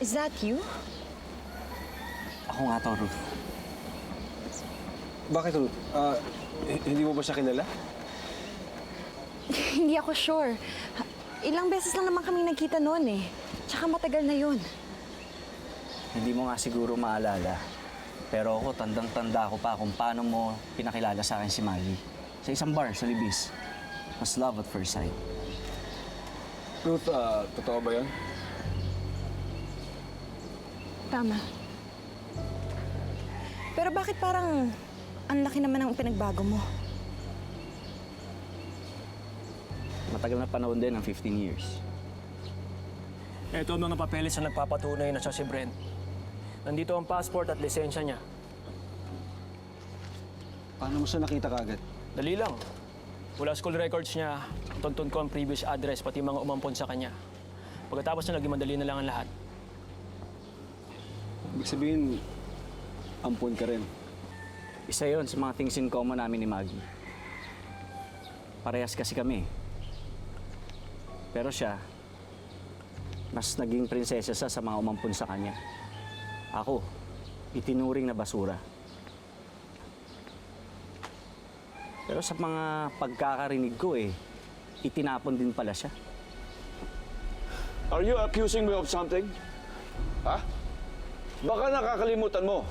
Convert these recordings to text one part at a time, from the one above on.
Is that you? Ako nga to, Ruth. Bakit, Ruth? Hindi mo ba siya kilala? Hindi ako sure. Ilang beses lang naman kami nagkita noon eh. Tsaka matagal na yun. Hindi mo nga siguro maalala. Pero ako, tandang-tanda ko pa kung paano mo pinakilala sa akin si Maggie. Sa isang bar sa Libis. Mas love at first sight. Ruth, totoo ba yun? Tama. Pero bakit parang ang laki naman ang pinagbago mo? Matagal na panahon din, ng 15 years. Ito ang mga papeles na nagpapatunay na siya si Brent. Nandito ang passport at lisensya niya. Paano mo siya nakita kagad? Dali lang. Mula school records niya, tuntun ko ang previous address pati mga umampon sa kanya. Pagkatapos na naging madali na lang ang lahat. Ibig sabihin, ampun ka rin. Isa yon sa mga things in common namin ni Maggie. Parehas kasi kami. Pero siya, mas naging prinsesa sa mga umampun sa kanya. Ako, itinuring na basura. Pero sa mga pagkakarinig ko itinapon din pala siya. Are you accusing me of something? Ha? Baka nakakalimutan mo.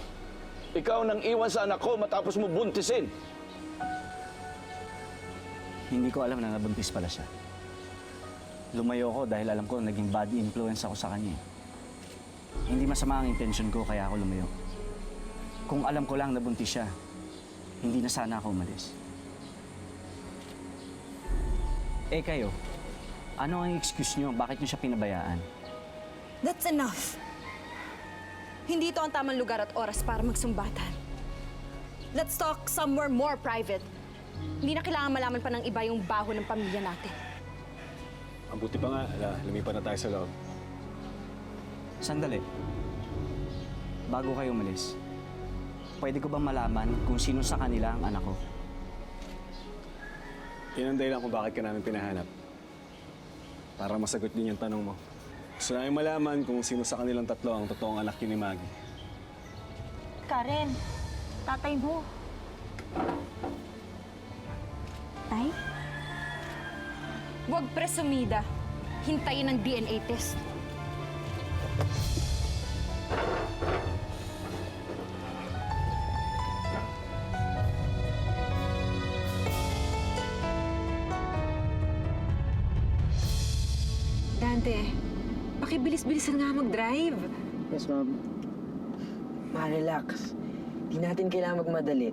Ikaw nang iwan sa anak ko matapos mo buntisin. Hindi ko alam na nabuntis pala siya. Lumayo ko dahil alam ko naging bad influence ako sa kanya. Hindi masama ang intention ko kaya ako lumayo. Kung alam ko lang nabuntis siya, hindi na sana ako umalis. Kayo, ano ang excuse niyo? Bakit niyo siya pinabayaan? That's enough. Hindi ito ang tamang lugar at oras para magsumbatan. Let's talk somewhere more private. Hindi na kailangan malaman pa ng iba yung baho ng pamilya natin. Ang buti pa nga, lumipat na tayo sa loob. Sandali. Bago kayo umalis, pwede ko bang malaman kung sino sa kanila ang anak ko? Yan ang dahilan kung bakit ka namin pinahanap. Para masagot din yung tanong mo. Gusto namin malaman kung sino sa kanilang tatlo ang totoong anak ni Maggie. Karen, tatay mo. Tay? Huwag presumida. Hintayin ang DNA test. Dante, pakibilis-bilisan nga mag-drive. Yes, ma'am. Ma-relax. Di natin kailangan magmadali.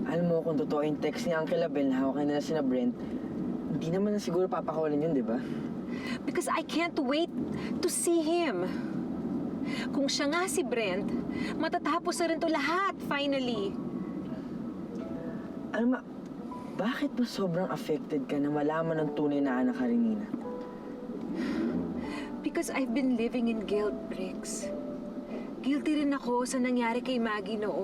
Alam mo, kung totoo yung text ni Uncle Abel na hawakan nila sina Brent, hindi naman na siguro papakawalan yun, di ba? Because I can't wait to see him. Kung siya nga si Brent, matatapos na rin to lahat, finally. Alam mo, bakit ba sobrang affected ka na malaman ng tunay na anak ka rin, Nina? Because I've been living in guilt, Briggs. Guilty rin ako sa nangyari kay Maggie noon.